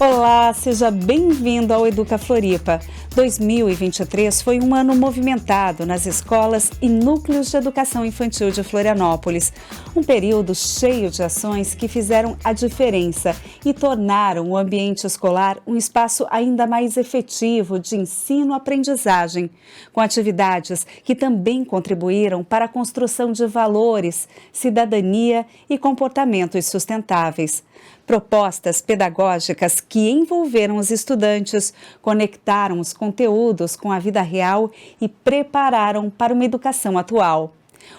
Olá, seja bem-vindo ao Educa Floripa. 2023 foi um ano movimentado nas escolas e núcleos de educação infantil de Florianópolis. Um período cheio de ações que fizeram a diferença e tornaram o ambiente escolar um espaço ainda mais efetivo de ensino-aprendizagem, com atividades que também contribuíram para a construção de valores, cidadania e comportamentos sustentáveis. Propostas pedagógicas que envolveram os estudantes, conectaram os conteúdos com a vida real e prepararam para uma educação atual.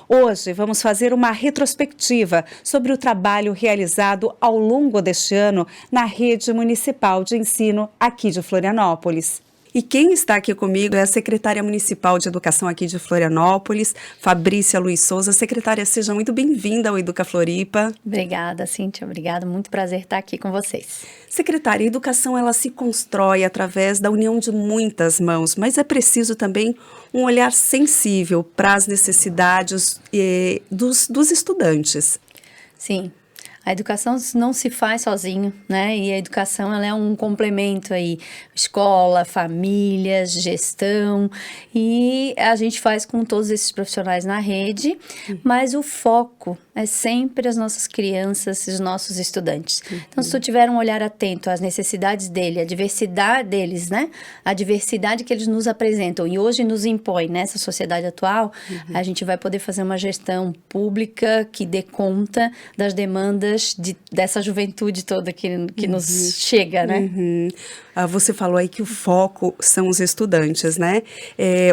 Hoje vamos fazer uma retrospectiva sobre o trabalho realizado ao longo deste ano na rede municipal de ensino aqui de Florianópolis. E quem está aqui comigo é a secretária municipal de educação aqui de Florianópolis, Fabrícia Luiz Souza. Secretária, seja muito bem-vinda ao Educa Floripa. Obrigada, Cíntia. Obrigada. Muito prazer estar aqui com vocês. Secretária, a educação ela se constrói através da união de muitas mãos, mas é preciso também um olhar sensível para as necessidades dos estudantes. Sim. A educação não se faz sozinho, né? E a educação ela é um complemento aí, escola, famílias, gestão, e a gente faz com todos esses profissionais na rede, mas o foco é sempre as nossas crianças e os nossos estudantes. Então, se tu tiver um olhar atento às necessidades dele, à diversidade deles, né? A diversidade que eles nos apresentam e hoje nos impõe nessa sociedade atual, a gente vai poder fazer uma gestão pública que dê conta das demandas dessa juventude toda que nos chega, né? Você falou aí que o foco são os estudantes, né?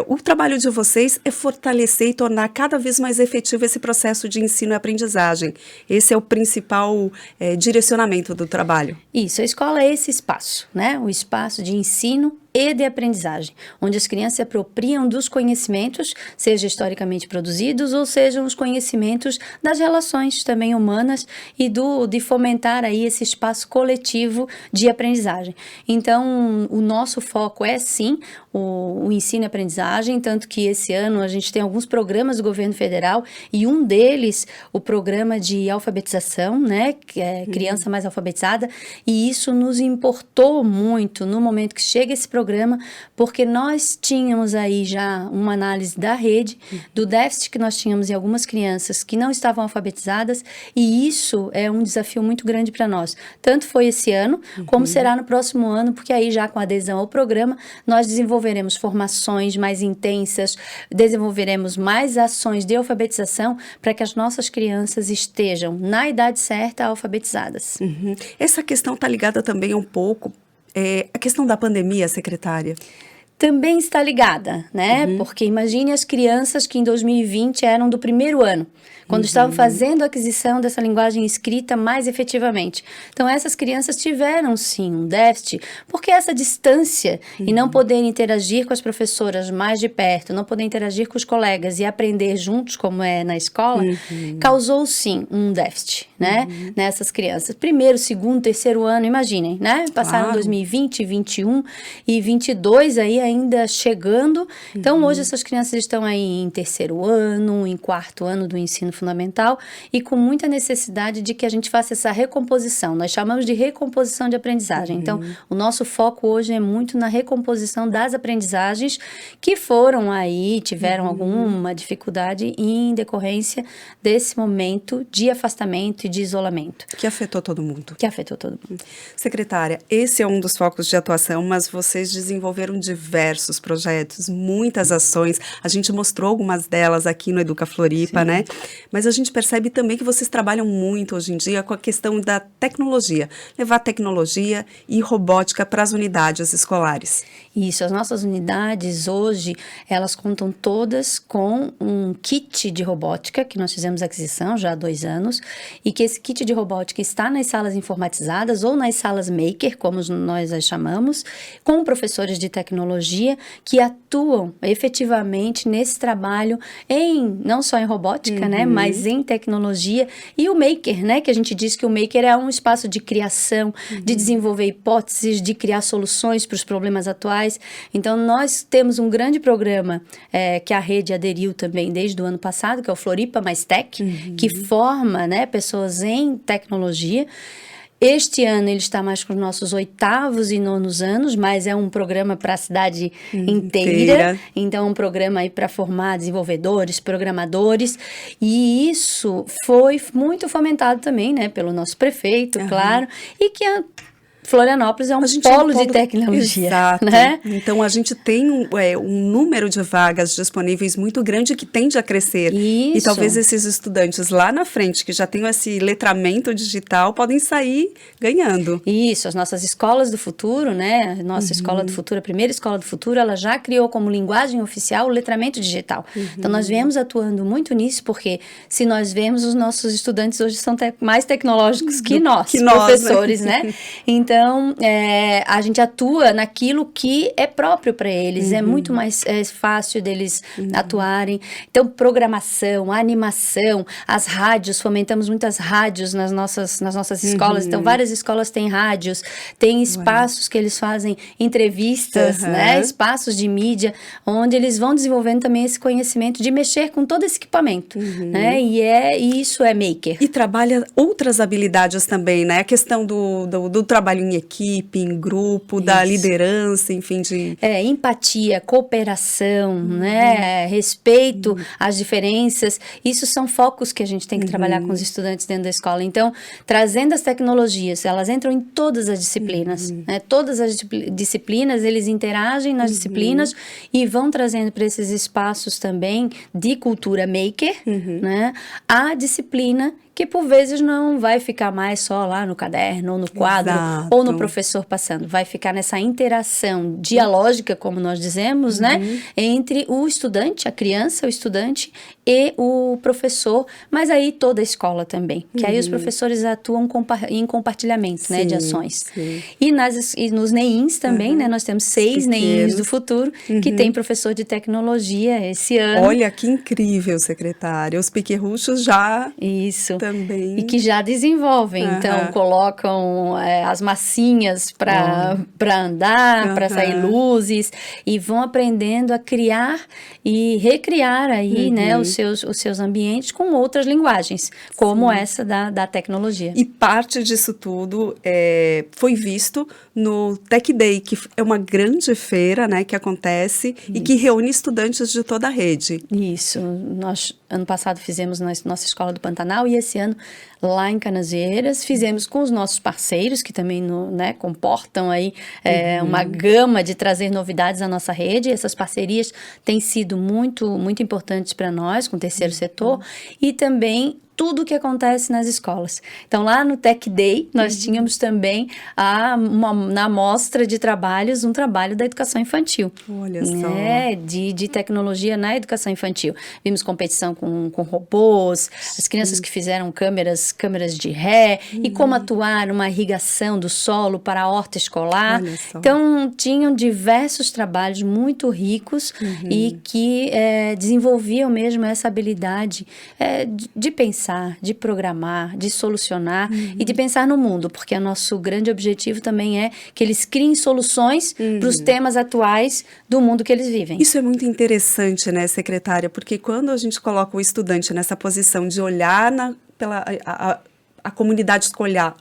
O trabalho de vocês é fortalecer e tornar cada vez mais efetivo esse processo de ensino e aprendizagem. Esse é o principal direcionamento do trabalho. Isso, a escola é esse espaço, né? O espaço de ensino e de aprendizagem, onde as crianças se apropriam dos conhecimentos, seja historicamente produzidos ou sejam os conhecimentos das relações também humanas e de fomentar aí esse espaço coletivo de aprendizagem. Então, o nosso foco é sim o ensino e aprendizagem, tanto que esse ano a gente tem alguns programas do governo federal e um deles, o programa de alfabetização, né, que é criança mais alfabetizada, e isso nos importou muito no momento que chega esse programa, porque nós tínhamos aí já uma análise da rede, do déficit que nós tínhamos em algumas crianças que não estavam alfabetizadas, e isso é um desafio muito grande para nós. Tanto foi esse ano, como será no próximo ano, porque aí já com a adesão ao programa, nós desenvolveremos formações mais intensas, desenvolveremos mais ações de alfabetização para que as nossas crianças estejam na idade certa alfabetizadas. Essa questão está ligada também um pouco a questão da pandemia, secretária. Também está ligada, né? Porque imagine as crianças que em 2020 eram do primeiro ano, quando estavam fazendo a aquisição dessa linguagem escrita mais efetivamente. Então, essas crianças tiveram, sim, um déficit, porque essa distância e não poder interagir com as professoras mais de perto, não poder interagir com os colegas e aprender juntos, como é na escola, causou, sim, um déficit, né? Nessas crianças. Primeiro, segundo, terceiro ano, imaginem, né? Passaram 2020, 21 e 22 aí ainda chegando. Então, hoje essas crianças estão aí em terceiro ano, em quarto ano do ensino fundamental e com muita necessidade de que a gente faça essa recomposição. Nós chamamos de recomposição de aprendizagem. Então, o nosso foco hoje é muito na recomposição das aprendizagens que foram aí, tiveram alguma dificuldade em decorrência desse momento de afastamento e de isolamento. Que afetou todo mundo. Secretária, esse é um dos focos de atuação, mas vocês desenvolveram diversos projetos, muitas ações. A gente mostrou algumas delas aqui no Educa Floripa, né? Mas a gente percebe também que vocês trabalham muito hoje em dia com a questão da tecnologia, levar tecnologia e robótica para as unidades escolares. Isso, as nossas unidades hoje, elas contam todas com um kit de robótica, que nós fizemos aquisição já há 2 anos, e que esse kit de robótica está nas salas informatizadas ou nas salas maker, como nós as chamamos, com professores de tecnologia que atuam efetivamente nesse trabalho não só em robótica, né, mas em tecnologia, e o maker, né, que a gente diz que o maker é um espaço de criação, de desenvolver hipóteses, de criar soluções para os problemas atuais. Então, nós temos um grande programa que a rede aderiu também desde o ano passado, que é o Floripa Mais Tech, que forma, né, pessoas em tecnologia. Este ano ele está mais com os nossos 8º e 9º anos, mas é um programa para a cidade inteira. Então, é um programa aí para formar desenvolvedores, programadores. E isso foi muito fomentado também, né, pelo nosso prefeito, claro. E que Florianópolis é um polo de tecnologia. Exato. Né? Então, a gente tem um número de vagas disponíveis muito grande que tende a crescer. Isso. E talvez esses estudantes lá na frente, que já têm esse letramento digital, podem sair ganhando. Isso, as nossas escolas do futuro, né? Nossa escola do futuro, a primeira escola do futuro, ela já criou como linguagem oficial o letramento digital. Então, nós viemos atuando muito nisso, porque se nós vemos, os nossos estudantes hoje são mais tecnológicos que nós, professores, né? Então, a gente atua naquilo que é próprio para eles, é muito mais fácil deles atuarem. Então, programação, animação, as rádios, fomentamos muitas rádios nas nossas escolas. Então, várias escolas têm rádios, tem espaços que eles fazem entrevistas, né? Espaços de mídia, onde eles vão desenvolvendo também esse conhecimento de mexer com todo esse equipamento, né? E isso é maker. E trabalha outras habilidades também, né? A questão do trabalho em equipe, em grupo, da liderança, enfim, de... Empatia, cooperação, né? Respeito às diferenças. Isso são focos que a gente tem que trabalhar com os estudantes dentro da escola. Então, trazendo as tecnologias, elas entram em todas as disciplinas, né? Todas as disciplinas, eles interagem nas disciplinas e vão trazendo para esses espaços também de cultura maker, né? A disciplina que por vezes não vai ficar mais só lá no caderno, ou no quadro, ou no professor passando. Vai ficar nessa interação dialógica, como nós dizemos, né? Entre o estudante, a criança, o estudante e o professor, mas aí toda a escola também. Que aí os professores atuam em compartilhamento, né, de ações. E nos NEINs também, né? Nós temos 6 NEINs do futuro que tem professor de tecnologia esse ano. Olha que incrível, secretária. Os piquerruchos já... Isso. Também. E que já desenvolvem, então colocam as massinhas para andar, para sair luzes, e vão aprendendo a criar e recriar aí, né, os seus ambientes com outras linguagens, como essa da tecnologia. E parte disso tudo foi visto no Tech Day, que é uma grande feira, né, que acontece e que reúne estudantes de toda a rede. Isso. Nós, ano passado, fizemos na nossa escola do Pantanal, e esse ano, lá em Canasvieiras, fizemos com os nossos parceiros, que também comportam aí uma gama de trazer novidades à nossa rede. Essas parcerias têm sido muito, muito importantes para nós, com o terceiro setor, e também tudo que acontece nas escolas. Então, lá no Tech Day, nós tínhamos também na mostra de trabalhos, um trabalho da educação infantil. Olha só. De tecnologia na educação infantil. Vimos competição com robôs, as crianças que fizeram câmeras de ré, e como atuar numa irrigação do solo para a horta escolar. Então, tinham diversos trabalhos muito ricos e que desenvolviam mesmo essa habilidade de pensar, de programar, de solucionar e de pensar no mundo, porque o nosso grande objetivo também é que eles criem soluções para os temas atuais do mundo que eles vivem. Isso é muito interessante, né, secretária? Porque quando a gente coloca o estudante nessa posição de olhar a comunidade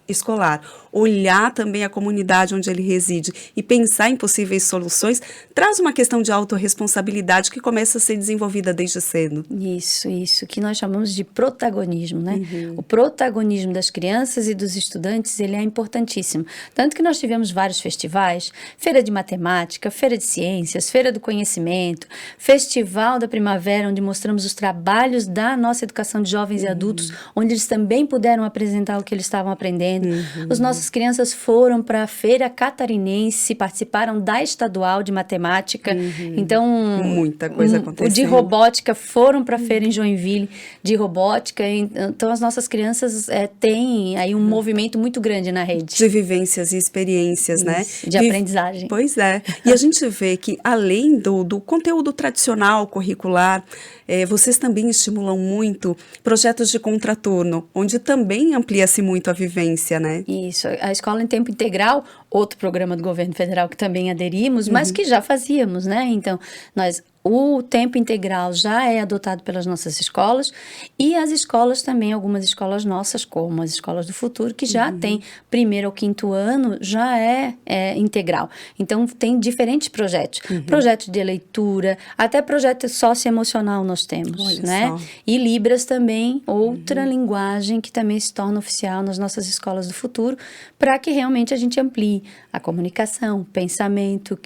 escolar, olhar também a comunidade onde ele reside e pensar em possíveis soluções, traz uma questão de autorresponsabilidade que começa a ser desenvolvida desde cedo. Isso, que nós chamamos de protagonismo, né? O protagonismo das crianças e dos estudantes, ele é importantíssimo. Tanto que nós tivemos vários festivais, feira de matemática, feira de ciências, feira do conhecimento, festival da primavera, onde mostramos os trabalhos da nossa educação de jovens e adultos, onde eles também puderam apresentar o que eles estavam aprendendo. As nossas crianças foram para a feira catarinense, participaram da estadual de matemática. Então, muita coisa acontecendo. De robótica, foram para a feira em Joinville de robótica. Então, as nossas crianças têm aí um movimento muito grande na rede. De vivências e experiências, né? De aprendizagem. Pois é. E a gente vê que, além do conteúdo tradicional, curricular, vocês também estimulam muito projetos de contraturno, onde também amplia-se muito a vivência, né? Isso. A Escola em Tempo Integral, outro programa do governo federal que também aderimos, mas que já fazíamos, né? Então, nós O tempo integral já é adotado pelas nossas escolas e as escolas também, algumas escolas nossas, como as escolas do futuro, que já tem primeiro ao quinto ano, já é integral. Então, tem diferentes projetos. Projeto de leitura, até projeto socioemocional nós temos, Olha né? só. E Libras também, outra linguagem que também se torna oficial nas nossas escolas do futuro, para que realmente a gente amplie a comunicação, o pensamento,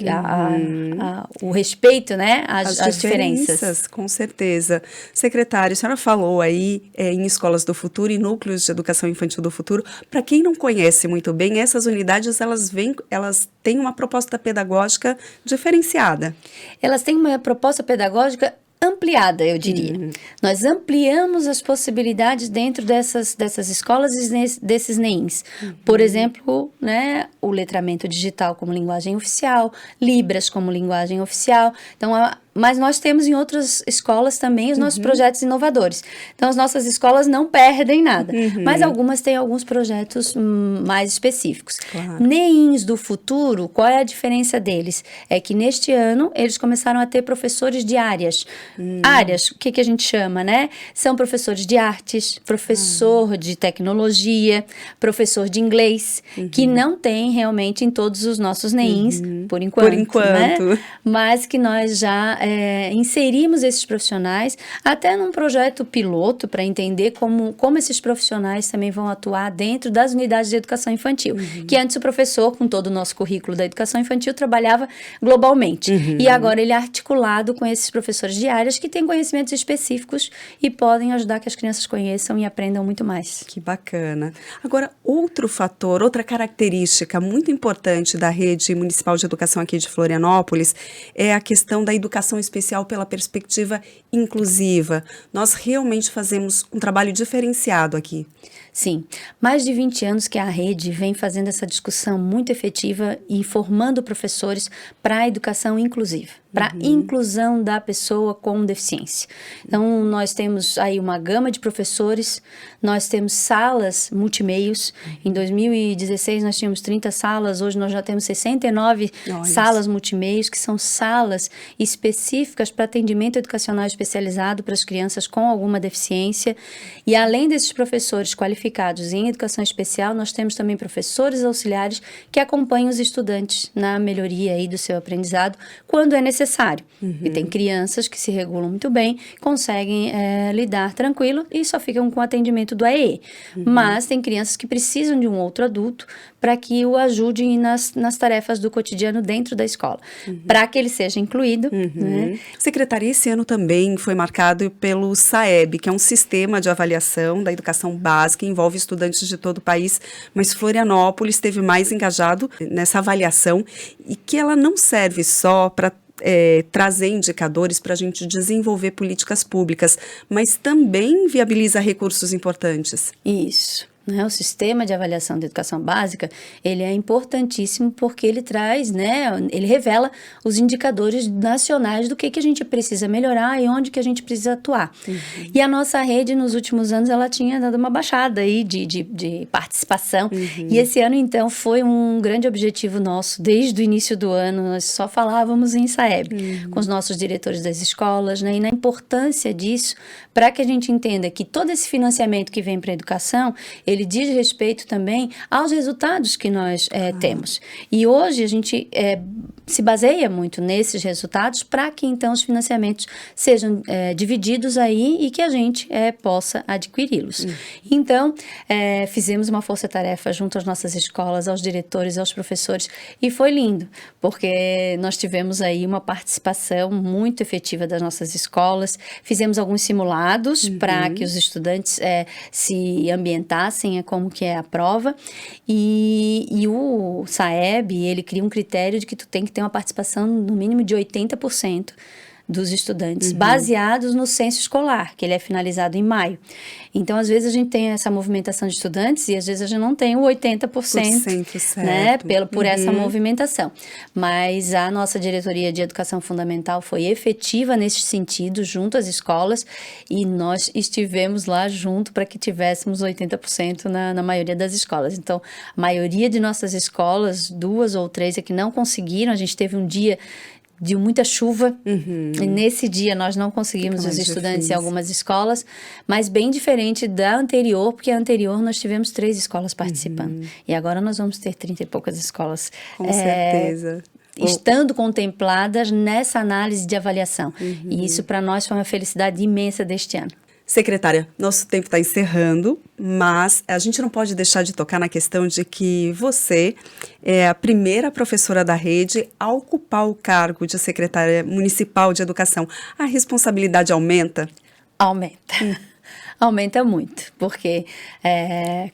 o respeito, né? As diferenças. Com certeza. Secretária, a senhora falou aí em escolas do futuro e núcleos de educação infantil do futuro. Para quem não conhece muito bem, essas unidades, elas têm uma proposta pedagógica diferenciada. Elas têm uma proposta pedagógica ampliada, eu diria. Nós ampliamos as possibilidades dentro dessas escolas e desses NEINs. Por exemplo, né, o letramento digital como linguagem oficial, Libras como linguagem oficial. Então, mas nós temos em outras escolas também os nossos projetos inovadores. Então, as nossas escolas não perdem nada, mas algumas têm alguns projetos mais específicos. Claro. NEINs do futuro, qual é a diferença deles? É que neste ano eles começaram a ter professores de áreas. Áreas, o que a gente chama, né? São professores de artes, professor de tecnologia, professor de inglês, que não tem realmente em todos os nossos NEINs, por enquanto. Por enquanto. Né? Mas que nós já inserimos esses profissionais até num projeto piloto para entender como esses profissionais também vão atuar dentro das unidades de educação infantil. Que antes o professor, com todo o nosso currículo da educação infantil, trabalhava globalmente. E agora ele é articulado com esses professores de áreas que têm conhecimentos específicos e podem ajudar que as crianças conheçam e aprendam muito mais. Que bacana. Agora, outro fator, outra característica muito importante da rede municipal de educação aqui de Florianópolis é a questão da educação especial pela perspectiva inclusiva. Nós realmente fazemos um trabalho diferenciado aqui. Sim, mais de 20 anos que a rede vem fazendo essa discussão muito efetiva e formando professores para a educação inclusiva, para a inclusão da pessoa com deficiência. Então, nós temos aí uma gama de professores, nós temos salas multimeios. Em 2016, nós tínhamos 30 salas, hoje nós já temos 69 salas multimeios, que são salas específicas para atendimento educacional especializado para as crianças com alguma deficiência. E além desses professores qualificados em educação especial, nós temos também professores auxiliares que acompanham os estudantes na melhoria aí do seu aprendizado quando é necessário. E tem crianças que se regulam muito bem, conseguem lidar tranquilo e só ficam com o atendimento do AEE. Mas tem crianças que precisam de um outro adulto para que o ajude nas tarefas do cotidiano dentro da escola, para que ele seja incluído. Né? Secretaria, esse ano também foi marcado pelo SAEB, que é um sistema de avaliação da educação básica, envolve estudantes de todo o país, mas Florianópolis esteve mais engajado nessa avaliação e que ela não serve só para trazer indicadores para a gente desenvolver políticas públicas, mas também viabiliza recursos importantes. Isso. Né? O sistema de avaliação da educação básica, ele é importantíssimo porque ele traz, né, ele revela os indicadores nacionais do que a gente precisa melhorar e onde que a gente precisa atuar. E a nossa rede, nos últimos anos, ela tinha dado uma baixada aí de participação. E esse ano, então, foi um grande objetivo nosso. Desde o início do ano, nós só falávamos em SAEB, com os nossos diretores das escolas, né, e na importância disso, para que a gente entenda que todo esse financiamento que vem para a educação, ele diz respeito também aos resultados que nós temos. E hoje a gente se baseia muito nesses resultados para que então os financiamentos sejam divididos aí e que a gente possa adquiri-los. Então, fizemos uma força-tarefa junto às nossas escolas, aos diretores, aos professores, e foi lindo, porque nós tivemos aí uma participação muito efetiva das nossas escolas, fizemos alguns simulados para que os estudantes se ambientassem como que é a prova, e o SAEB, ele cria um critério de que tu tem que ter uma participação no mínimo de 80% dos estudantes, baseados no censo escolar, que ele é finalizado em maio. Então, às vezes, a gente tem essa movimentação de estudantes e, às vezes, a gente não tem o 80%, né, por essa movimentação. Mas a nossa diretoria de educação fundamental foi efetiva nesse sentido, junto às escolas, e nós estivemos lá junto para que tivéssemos 80% na maioria das escolas. Então, a maioria de nossas escolas, 2 ou 3 é que não conseguiram, a gente teve um dia de muita chuva, e nesse dia nós não conseguimos os estudantes em algumas escolas, mas bem diferente da anterior, porque a anterior nós tivemos 3 escolas participando, e agora nós vamos ter 30 e poucas escolas. Com certeza. Estando contempladas nessa análise de avaliação, e isso para nós foi uma felicidade imensa deste ano. Secretária, nosso tempo está encerrando, mas a gente não pode deixar de tocar na questão de que você é a primeira professora da rede a ocupar o cargo de secretária municipal de educação. A responsabilidade aumenta? Aumenta. Aumenta muito, porque,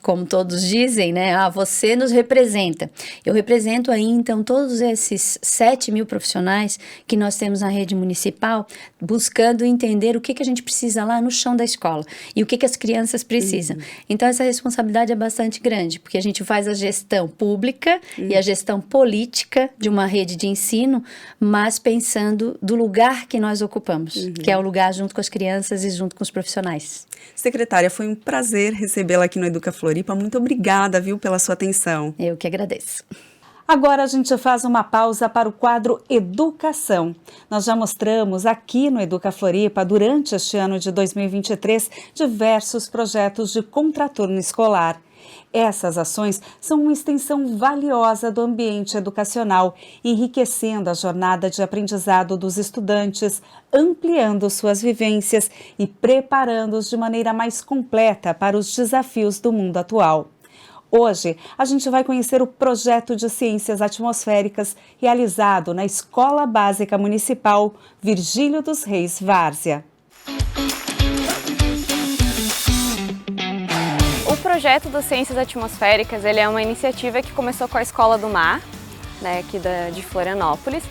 como todos dizem, né, você nos representa. Eu represento aí, então, todos esses 7.000 profissionais que nós temos na rede municipal, buscando entender o que a gente precisa lá no chão da escola e o que as crianças precisam. Então, essa responsabilidade é bastante grande, porque a gente faz a gestão pública e a gestão política de uma rede de ensino, mas pensando do lugar que nós ocupamos, que é o lugar junto com as crianças e junto com os profissionais. Secretária, foi um prazer recebê-la aqui no Educa Floripa. Muito obrigada, viu, pela sua atenção. Eu que agradeço. Agora a gente faz uma pausa para o quadro Educação. Nós já mostramos aqui no Educa Floripa, durante este ano de 2023, diversos projetos de contraturno escolar. Essas ações são uma extensão valiosa do ambiente educacional, enriquecendo a jornada de aprendizado dos estudantes, ampliando suas vivências e preparando-os de maneira mais completa para os desafios do mundo atual. Hoje, a gente vai conhecer o projeto de Ciências Atmosféricas realizado na Escola Básica Municipal Virgílio dos Reis, Várzea. O projeto das Ciências Atmosféricas ele é uma iniciativa que começou com a Escola do Mar, né, aqui de Florianópolis,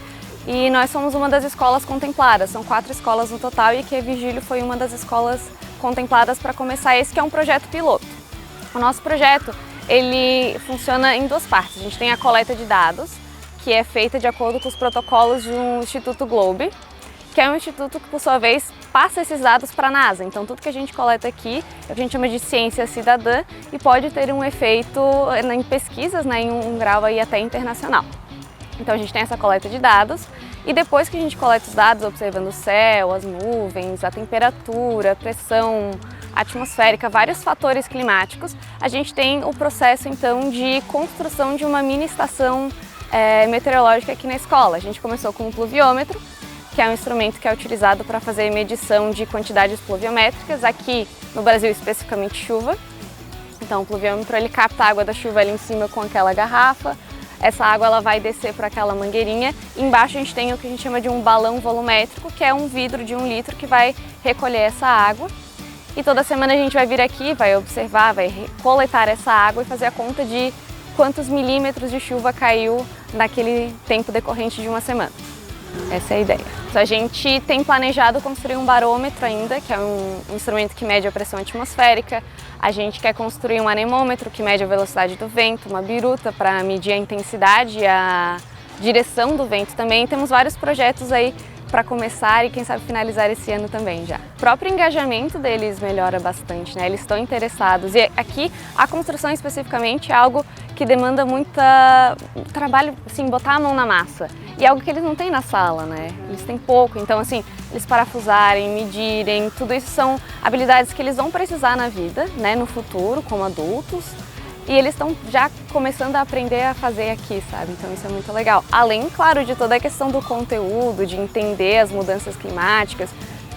e nós somos uma das escolas contempladas, são 4 escolas no total e que a Virgílio foi uma das escolas contempladas para começar esse que é um projeto piloto. O nosso projeto ele funciona em 2 partes, a gente tem a coleta de dados, que é feita de acordo com os protocolos do Instituto Globe, que é um instituto que, por sua vez, passa esses dados para a NASA. Então, tudo que a gente coleta aqui, a gente chama de ciência cidadã e pode ter um efeito em pesquisas, né, em um grau aí até internacional. Então, a gente tem essa coleta de dados e depois que a gente coleta os dados, observando o céu, as nuvens, a temperatura, a pressão atmosférica, vários fatores climáticos, a gente tem o processo, então, de construção de uma mini estação meteorológica aqui na escola. A gente começou com um pluviômetro, que é um instrumento que é utilizado para fazer medição de quantidades pluviométricas, aqui no Brasil especificamente chuva. Então o pluviômetro ele capta a água da chuva ali em cima com aquela garrafa, essa água ela vai descer para aquela mangueirinha, embaixo a gente tem o que a gente chama de um balão volumétrico, que é um vidro de 1 litro que vai recolher essa água. E toda semana a gente vai vir aqui, vai observar, vai coletar essa água e fazer a conta de quantos milímetros de chuva caiu naquele tempo decorrente de uma semana. Essa é a ideia. A gente tem planejado construir um barômetro ainda, que é um instrumento que mede a pressão atmosférica. A gente quer construir um anemômetro que mede a velocidade do vento, uma biruta para medir a intensidade e a direção do vento também. Temos vários projetos aí para começar e quem sabe finalizar esse ano também já. O próprio engajamento deles melhora bastante, né? Eles estão interessados. E aqui a construção especificamente é algo que demanda muita trabalho, assim, botar a mão na massa. E é algo que eles não têm na sala, né? Eles têm pouco, então assim, eles parafusarem, medirem, tudo isso são habilidades que eles vão precisar na vida, né, no futuro, como adultos. E eles estão já começando a aprender a fazer aqui, sabe? Então isso é muito legal. Além, claro, de toda a questão do conteúdo, de entender as mudanças climáticas,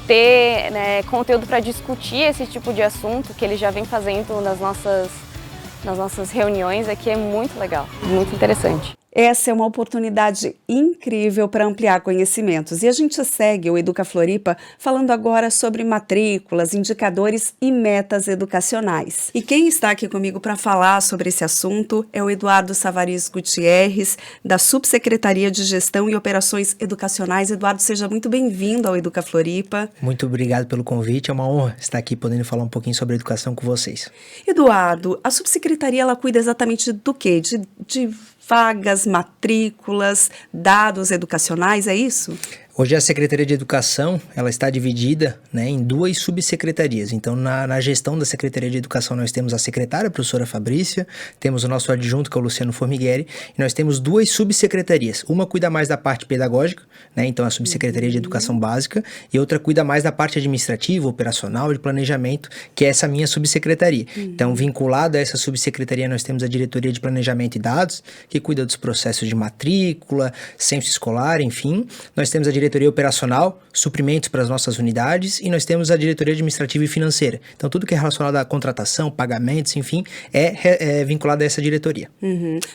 ter, né, conteúdo para discutir esse tipo de assunto que eles já vêm fazendo nas nossas reuniões aqui é muito legal, muito interessante. Essa é uma oportunidade incrível para ampliar conhecimentos. E a gente segue o Educa Floripa falando agora sobre matrículas, indicadores e metas educacionais. E quem está aqui comigo para falar sobre esse assunto é o Eduardo Savariz Gutierrez, da Subsecretaria de Gestão e Operações Educacionais. Eduardo, seja muito bem-vindo ao Educa Floripa. Muito obrigado pelo convite, é uma honra estar aqui podendo falar um pouquinho sobre educação com vocês. Eduardo, a Subsecretaria ela cuida exatamente do quê? De vagas, matrículas, dados educacionais, é isso? Hoje a Secretaria de Educação, ela está dividida, né, em 2 subsecretarias. Então, na gestão da Secretaria de Educação, nós temos a secretária, a professora Fabrícia, temos o nosso adjunto, que é o Luciano Formigueri, e nós temos 2 subsecretarias. Uma cuida mais da parte pedagógica, né, então a Subsecretaria de Educação Básica, e outra cuida mais da parte administrativa, operacional, de planejamento, que é essa minha subsecretaria. Então, vinculada a essa subsecretaria, nós temos a Diretoria de Planejamento e Dados, que cuida dos processos de matrícula, censo escolar, enfim. Nós temos a Diretoria Operacional, suprimentos para as nossas unidades, e nós temos a Diretoria Administrativa e Financeira. Então, tudo que é relacionado à contratação, pagamentos, enfim, é vinculado a essa diretoria.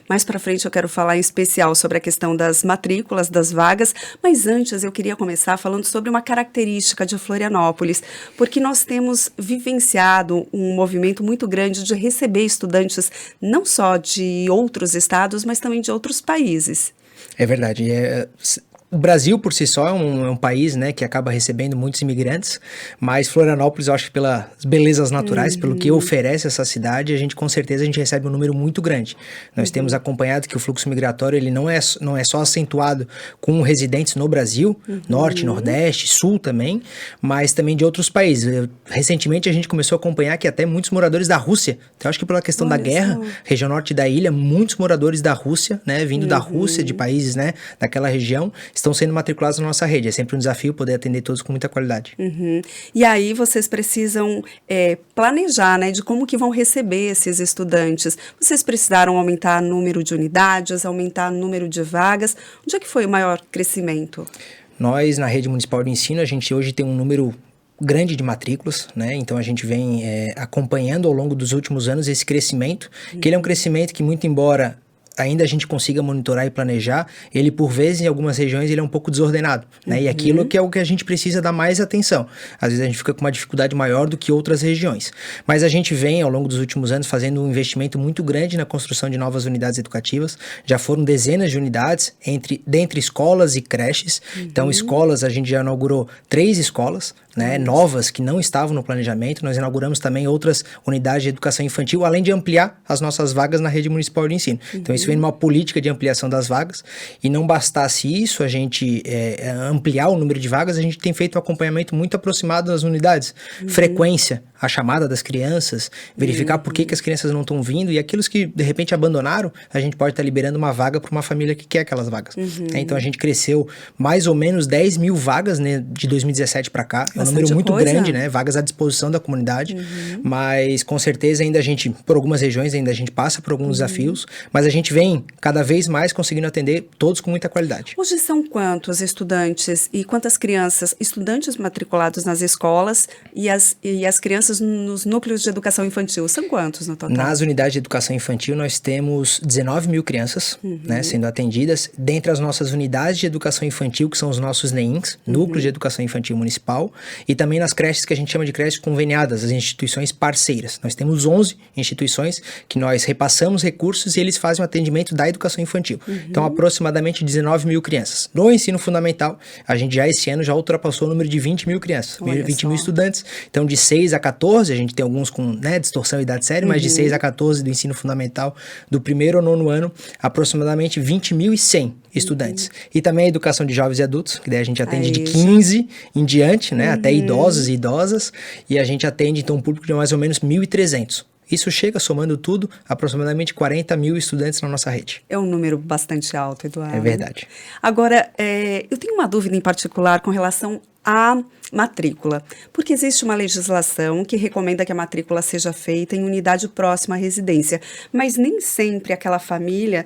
Mais para frente eu quero falar em especial sobre a questão das matrículas, das vagas, mas antes eu queria começar falando sobre uma característica de Florianópolis, porque nós temos vivenciado um movimento muito grande de receber estudantes não só de outros estados, mas também de outros países. É verdade. O Brasil, por si só, é um país, né, que acaba recebendo muitos imigrantes, mas Florianópolis, eu acho que pelas belezas naturais, pelo que oferece essa cidade, com certeza a gente recebe um número muito grande. Nós temos acompanhado que o fluxo migratório ele não é só acentuado com residentes no Brasil, Norte, Nordeste, Sul também, mas também de outros países. Recentemente a gente começou a acompanhar que até muitos moradores da Rússia, então acho que pela questão da guerra, região norte da ilha, muitos moradores da Rússia, né, vindo da Rússia, de países, né, daquela região, estão sendo matriculados na nossa rede. É sempre um desafio poder atender todos com muita qualidade. E aí vocês precisam planejar, né, de como que vão receber esses estudantes. Vocês precisaram aumentar o número de unidades, aumentar o número de vagas. Onde é que foi o maior crescimento? Nós, na rede municipal de ensino, a gente hoje tem um número grande de matrículas, né? Então a gente vem acompanhando ao longo dos últimos anos esse crescimento, que ele é um crescimento que, muito embora ainda a gente consiga monitorar e planejar, ele por vezes em algumas regiões ele é um pouco desordenado, né? E aquilo que é o que a gente precisa dar mais atenção. Às vezes a gente fica com uma dificuldade maior do que outras regiões. Mas a gente vem ao longo dos últimos anos fazendo um investimento muito grande na construção de novas unidades educativas. Já foram dezenas de unidades dentre escolas e creches. Então escolas, a gente já inaugurou 3 escolas, né, novas que não estavam no planejamento. Nós inauguramos também outras unidades de educação infantil, além de ampliar as nossas vagas na rede municipal de ensino. Então isso vem numa política de ampliação das vagas, e não bastasse isso, a gente ampliar o número de vagas, a gente tem feito um acompanhamento muito aproximado das unidades, frequência, a chamada das crianças, verificar por que as crianças não estão vindo, e aqueles que de repente abandonaram, a gente pode estar liberando uma vaga para uma família que quer aquelas vagas. Então a gente cresceu mais ou menos 10 mil vagas, né, de 2017 para cá. É um número muito grande, né? Vagas à disposição da comunidade, mas com certeza ainda por algumas regiões ainda a gente passa por alguns desafios, mas a gente vem cada vez mais conseguindo atender todos com muita qualidade. Hoje são quantos estudantes e quantas crianças, estudantes matriculados nas escolas e as crianças nos núcleos de educação infantil? São quantos no total? Nas unidades de educação infantil nós temos 19 mil crianças, né, sendo atendidas. Dentre as nossas unidades de educação infantil, que são os nossos NEINs, Núcleos de Educação Infantil Municipal, e também nas creches que a gente chama de creches conveniadas, as instituições parceiras. Nós temos 11 instituições que nós repassamos recursos e eles fazem o atendimento da educação infantil. Então, aproximadamente 19 mil crianças. No ensino fundamental, a gente esse ano já ultrapassou o número de 20 mil crianças, 20 mil estudantes. Então, de 6 a 14, a gente tem alguns com, né, distorção e idade séria, mas de 6 a 14 do ensino fundamental, do primeiro ao 9º ano, aproximadamente 20.100 estudantes. E também a educação de jovens e adultos, que daí a gente atende de 15 em diante, né, até idosos e idosas, e a gente atende, então, um público de mais ou menos 1.300. Isso chega, somando tudo, aproximadamente 40 mil estudantes na nossa rede. É um número bastante alto, Eduardo. É verdade. Agora, eu tenho uma dúvida em particular com relação à matrícula, porque existe uma legislação que recomenda que a matrícula seja feita em unidade próxima à residência, mas nem sempre aquela família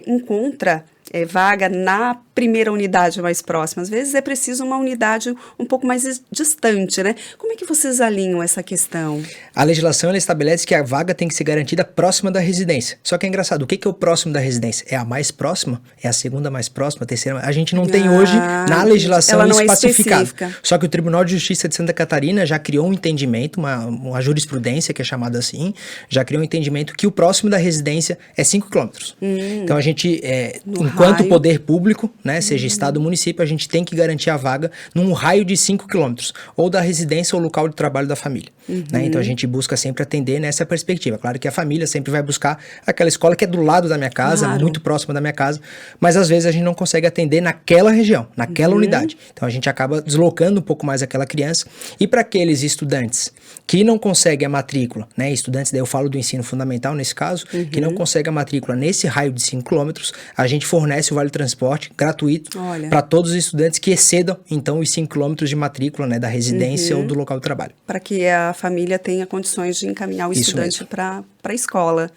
encontra vaga na primeira unidade mais próxima. Às vezes é preciso uma unidade um pouco mais distante, né? Como é que vocês alinham essa questão? A legislação ela estabelece que a vaga tem que ser garantida próxima da residência. Só que é engraçado, o que é o próximo da residência? É a mais próxima? É a segunda mais próxima? A terceira? A gente não tem hoje na legislação ela não especificado. É específica. Só que o Tribunal de Justiça de Santa Catarina já criou um entendimento, uma jurisprudência que é chamada assim, já criou um entendimento que o próximo da residência é 5 quilômetros. Então a gente, enquanto enquanto poder público, né, seja estado ou município, a gente tem que garantir a vaga num raio de 5 quilômetros, ou da residência ou local de trabalho da família. Né? Então a gente busca sempre atender nessa perspectiva. Claro que a família sempre vai buscar aquela escola que é do lado da minha casa, muito próxima da minha casa, mas às vezes a gente não consegue atender naquela região, naquela unidade. Então a gente acaba deslocando um pouco mais aquela criança. E para aqueles estudantes que não conseguem a matrícula, né, estudantes, daí eu falo do ensino fundamental nesse caso, que não conseguem a matrícula nesse raio de 5 quilômetros, a gente fornece o Vale Transporte gratuito para todos os estudantes que excedam então os 5 quilômetros de matrícula, né, da residência ou do local de trabalho. Para que a família tenha condições de encaminhar o estudante para a escola.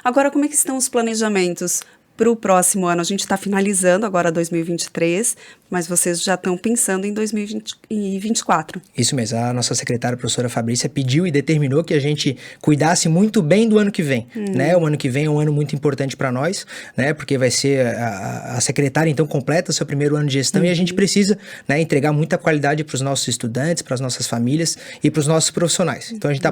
Agora, como é que estão os planejamentos para o próximo ano? A gente está finalizando agora 2023, mas vocês já estão pensando em 2024. Isso mesmo. A nossa secretária, a professora Fabrícia, pediu e determinou que a gente cuidasse muito bem do ano que vem. Né? O ano que vem é um ano muito importante para nós, né? Porque vai ser a secretária, então, completa seu primeiro ano de gestão e a gente precisa, né, entregar muita qualidade para os nossos estudantes, para as nossas famílias e para os nossos profissionais. Então, a gente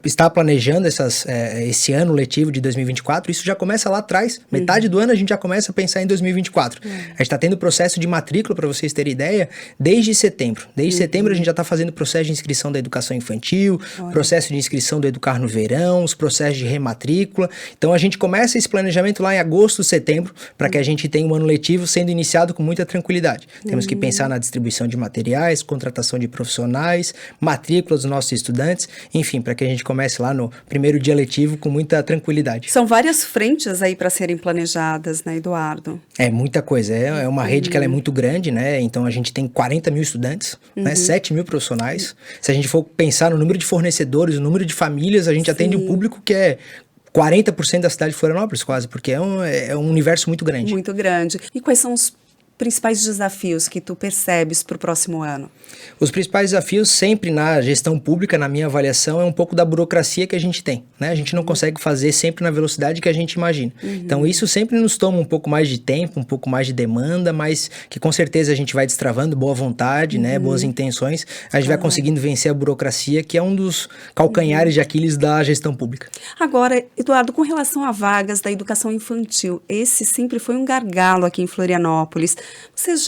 está planejando esse ano letivo de 2024. Isso já começa lá atrás. Metade do ano a gente já começa a pensar em 2024. A gente está tendo processo de matrícula, para vocês terem ideia, desde setembro. Desde setembro a gente já está fazendo processo de inscrição da educação infantil, processo de inscrição do Educar no Verão, os processos de rematrícula. Então a gente começa esse planejamento lá em agosto, setembro, para que a gente tenha um ano letivo sendo iniciado com muita tranquilidade. Temos que pensar na distribuição de materiais, contratação de profissionais, matrícula dos nossos estudantes, enfim, para que a gente comece lá no primeiro dia letivo com muita tranquilidade. São várias frentes aí para serem planejadas, né, Eduardo? É muita coisa. É uma rede que ela é muito grande, né? Então a gente tem 40 mil estudantes, né? 7 mil profissionais. Se a gente for pensar no número de fornecedores, o número de famílias, a gente atende um público que é 40% da cidade de Florianópolis, quase, porque é um universo muito grande. Muito grande. E quais são os principais desafios que tu percebes para o próximo ano? Os principais desafios sempre na gestão pública, na minha avaliação, é um pouco da burocracia que a gente tem, né? A gente não consegue fazer sempre na velocidade que a gente imagina. Então isso sempre nos toma um pouco mais de tempo, um pouco mais de demanda, mas que com certeza a gente vai destravando boa vontade, né? Boas intenções, a gente vai conseguindo vencer a burocracia, que é um dos calcanhares de Aquiles da gestão pública. Agora, Eduardo, com relação a vagas da educação infantil, esse sempre foi um gargalo aqui em Florianópolis. Vocês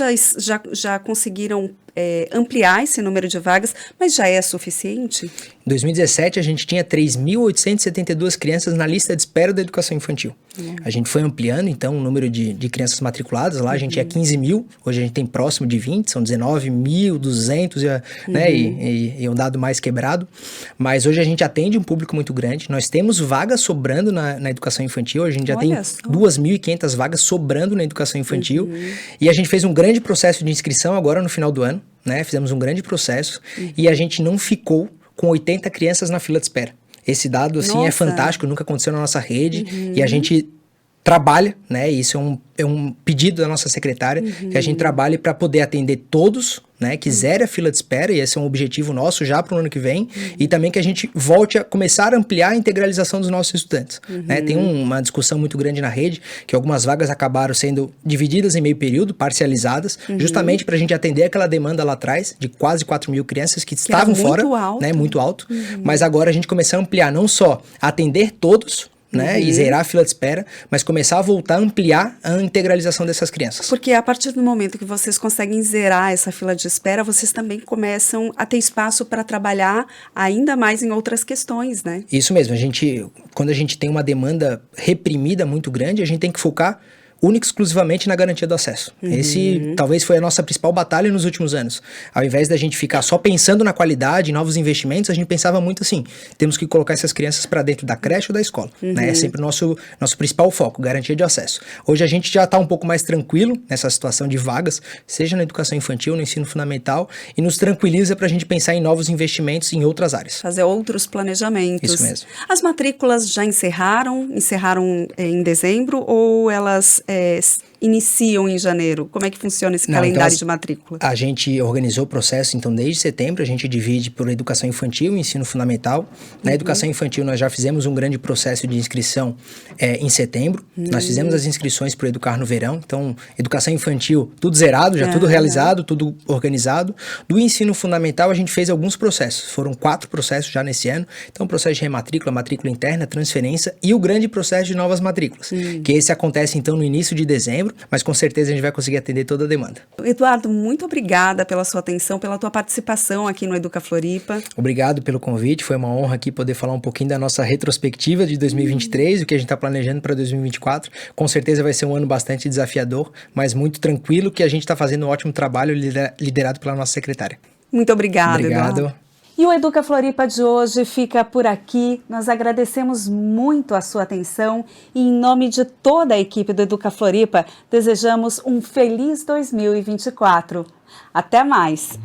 já conseguiram ampliar esse número de vagas, mas já é suficiente? Em 2017, a gente tinha 3.872 crianças na lista de espera da educação infantil. A gente foi ampliando, então, o número de crianças matriculadas. Lá a gente tinha 15 mil, hoje a gente tem próximo de 20, são 19.200, né, e um dado mais quebrado. Mas hoje a gente atende um público muito grande. Nós temos vagas sobrando na educação infantil. A gente já tem 2.500 vagas sobrando na educação infantil. E a gente fez um grande processo de inscrição agora no final do ano, né? Fizemos um grande processo e a gente não ficou com 80 crianças na fila de espera. Esse dado, assim, é fantástico, nunca aconteceu na nossa rede e a gente trabalha, né? Isso é um pedido da nossa secretária, que a gente trabalhe para poder atender todos, né, que zere a fila de espera, e esse é um objetivo nosso já para o ano que vem, e também que a gente volte a começar a ampliar a integralização dos nossos estudantes. Né? Tem uma discussão muito grande na rede, que algumas vagas acabaram sendo divididas em meio período, parcializadas, justamente para a gente atender aquela demanda lá atrás, de quase 4 mil crianças que estavam fora, né, muito alto, mas agora a gente começar a ampliar, não só atender todos, né, e zerar a fila de espera, mas começar a voltar a ampliar a integralização dessas crianças. Porque a partir do momento que vocês conseguem zerar essa fila de espera, vocês também começam a ter espaço para trabalhar ainda mais em outras questões, né? Isso mesmo, quando a gente tem uma demanda reprimida muito grande, a gente tem que focar única e exclusivamente na garantia do acesso. Esse talvez foi a nossa principal batalha nos últimos anos. Ao invés da gente ficar só pensando na qualidade, em novos investimentos, a gente pensava muito assim, temos que colocar essas crianças para dentro da creche ou da escola. Né? É sempre o nosso principal foco, garantia de acesso. Hoje a gente já está um pouco mais tranquilo nessa situação de vagas, seja na educação infantil, no ensino fundamental, e nos tranquiliza para a gente pensar em novos investimentos em outras áreas. Fazer outros planejamentos. Isso mesmo. As matrículas já encerraram em dezembro, ou elas iniciam em janeiro? Como é que funciona esse calendário de matrícula? A gente organizou o processo, então, desde setembro, a gente divide por educação infantil e ensino fundamental. Na educação infantil, nós já fizemos um grande processo de inscrição em setembro. Nós fizemos as inscrições para o Educar no Verão. Então, educação infantil, tudo zerado, já tudo realizado, tudo organizado. Do ensino fundamental, a gente fez alguns processos. Foram 4 processos já nesse ano. Então, processo de rematrícula, matrícula interna, transferência e o grande processo de novas matrículas. Que esse acontece, então, no início início de dezembro, mas com certeza a gente vai conseguir atender toda a demanda. Eduardo, muito obrigada pela sua atenção, pela tua participação aqui no Educa Floripa. Obrigado pelo convite, foi uma honra aqui poder falar um pouquinho da nossa retrospectiva de 2023, o que a gente está planejando para 2024. Com certeza vai ser um ano bastante desafiador, mas muito tranquilo, que a gente está fazendo um ótimo trabalho liderado pela nossa secretária. Muito obrigada, Obrigado. Eduardo. E o Educa Floripa de hoje fica por aqui. Nós agradecemos muito a sua atenção e, em nome de toda a equipe do Educa Floripa, desejamos um feliz 2024. Até mais!